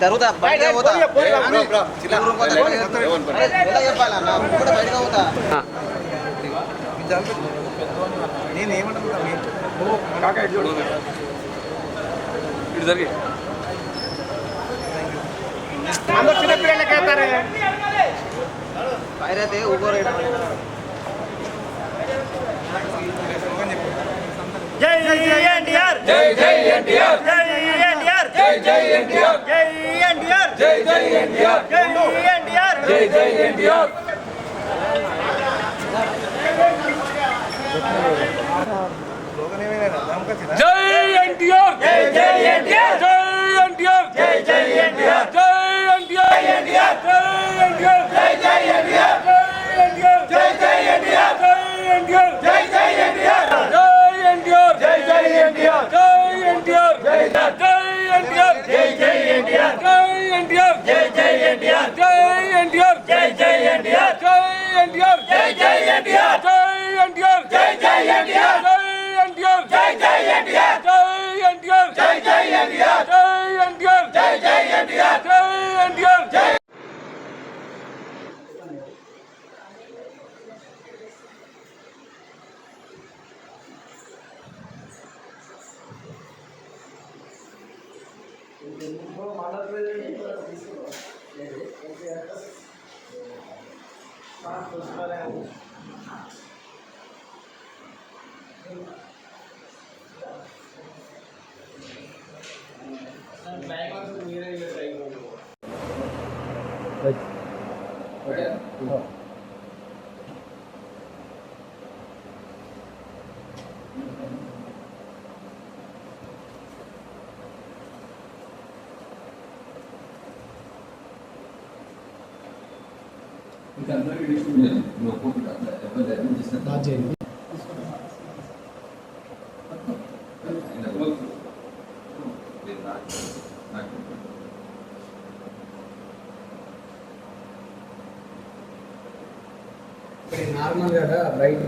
జరుగుతా బయట పోతా కూడా బయటగా పోతా నేను ఏమంటున్నా ఇటు జరిగి అందరూ చిన్నపిల్లలకి వెళ్తారే పైరైతే ఊరు జై ఎన్టీఆర్ జై జై ఎన్టీఆర్ జై ఎన్టీఆర్ జై జై ఎన్టీఆర్ జై ఎన్టీఆర్ జై జై ఎన్టీఆర్ జై ఎన్టీఆర్ జై జై ఎన్టీఆర్ జై ఎన్టీఆర్ జై జై ఎన్టీఆర్ జై ఎన్టీఆర్ జై జై ఎన్టీఆర్ జై ఎన్టీఆర్ ఎన్టీఆర్ జై ఎన్టీఆర్ జై జై ఎన్టీఆర్ జై జై ఎన్టీఆర్ జై ఎన్టీఆర్ జై జై ఎన్టీఆర్ జై జై ఎన్టీఆర్ జై ఎన్టీఆర్ జై ఎన్టీఆర్ జై జై ఎన్టీఆర్ జై ఎన్టీఆర్ జై జై ఎన్టీఆర్ జై ఎన్టీఆర్ జై జై ఎన్టీఆర్ జై ఎన్టీఆర్ జై జై ఎన్టీఆర్ జై ఎన్టీఆర్ జై జై ఎన్టీఆర్ జై ఎన్టీఆర్ జై జై ఎన్టీఆర్ జై ఎన్టీఆర్ జై జై ఎన్టీఆర్ జై ఎన్టీఆర్ జై జై ఎన్టీఆర్ జై ఎన్టీఆర్ జై నార్మల్ కదా రైట్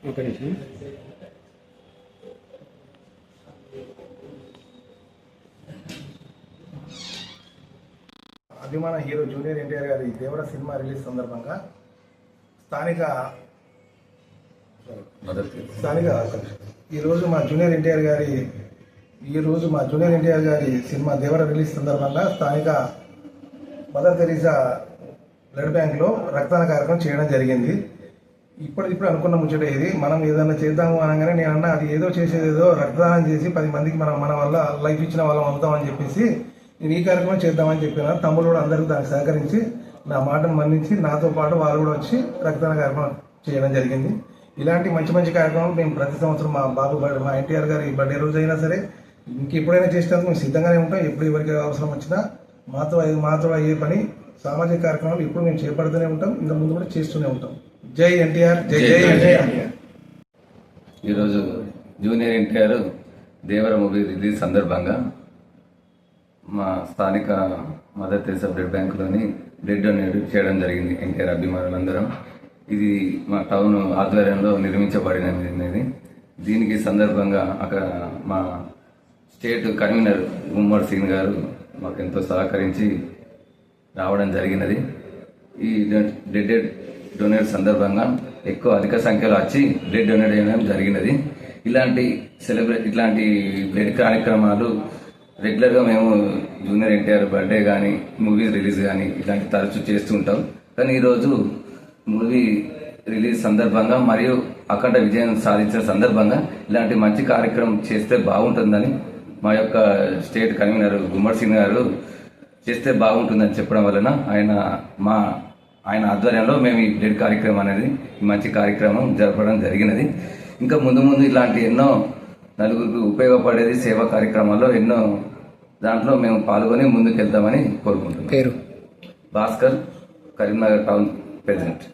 ఒక నిమిషం అభిమాన హీరో జూనియర్ ఎన్టీఆర్ గారి దేవర సినిమా రిలీజ్ సందర్భంగా స్థానిక ఈరోజు మా జూనియర్ ఎన్టీఆర్ గారి సినిమా దేవర రిలీజ్ సందర్భంగా స్థానిక మదర్ తెరీసా బ్లడ్ బ్యాంక్లో రక్తదాన కార్యక్రమం చేయడం జరిగింది. ఇప్పుడు అనుకున్న ముచ్చట ఇది. మనం ఏదైనా చేద్దాము అనగానే నేను అన్నా అది ఏదో చేసేదేదో రక్తదానం చేసి 10 మందికి మన వల్ల లైఫ్ ఇచ్చిన వాళ్ళం అవుతామని చెప్పేసి నేను ఈ కార్యక్రమం చేద్దామని చెప్పిన తమ్ముడు కూడా అందరికీ దానికి సహకరించి నా మాటను మన్నించి నాతో పాటు వాళ్ళు కూడా వచ్చి రక్తదాన కార్యక్రమం చేయడం జరిగింది. ఇలాంటి మంచి మంచి కార్యక్రమాలు మేము ప్రతి సంవత్సరం మా ఎన్టీఆర్ గారి బర్త్డే రోజు అయినా సరే ఇంకెప్పుడైనా చేసేందుకు మేము సిద్ధంగానే ఉంటాం. ఎప్పుడు ఎవరికి అవసరం వచ్చినా మాతో అయ్యే పని సామాజిక కార్యక్రమాలు ఇప్పుడు మేము చేపడుతూనే ఉంటాం. ఇంకా ముందు కూడా చేస్తూనే ఉంటాం. జై ఎన్టీఆర్ జై జై ఎన్టీఆర్. ఈరోజు జూనియర్ ఎన్టీఆర్ దేవర మూవీ రిలీజ్ సందర్భంగా మా స్థానిక మదర్ తెరీసా బ్లడ్ బ్యాంకులోని బ్లడ్ డొనేట్ చేయడం జరిగింది. ఎన్టీఆర్ అభిమానులందరం ఇది మా టౌన్ ఆధ్వర్యంలో నిర్మించబడినది. దీనికి సందర్భంగా అక్కడ మా స్టేట్ కన్వీనర్ గుమ్మడి సింగ్ గారు మాకు ఎంతో సహకరించి రావడం జరిగినది. ఈ బ్లడ్ డొనేట్ సందర్భంగా అధిక సంఖ్యలో వచ్చి బ్లడ్ డొనేట్ చేయడం జరిగినది. ఇలాంటి బ్లడ్ కార్యక్రమాలు రెగ్యులర్గా మేము జూనియర్ ఎన్టీఆర్ బర్త్డే కానీ మూవీ రిలీజ్ కానీ ఇలాంటి తరచూ చేస్తూ ఉంటాం. కానీ ఈరోజు మూవీ రిలీజ్ సందర్భంగా మరియు అఖండ విజయం సాధించిన సందర్భంగా ఇలాంటి మంచి కార్యక్రమం చేస్తే బాగుంటుందని మా యొక్క స్టేట్ కన్వీనర్ గుమ్మడి సింగ్ గారు చేస్తే బాగుంటుందని చెప్పడం వలన ఆయన ఆధ్వర్యంలో మేము ఈ బ్లడ్ కార్యక్రమం అనేది మంచి కార్యక్రమం జరపడం జరిగినది. ఇంకా ముందు ఇలాంటి ఎన్నో నలుగురికి ఉపయోగపడేది సేవా కార్యక్రమాల్లో ఎన్నో దాంట్లో మేము పాల్గొని ముందుకు వెళ్తామని కోరుకుంటున్నాం. పేరు భాస్కర్, కరీంనగర్ టౌన్ ప్రెసిడెంట్.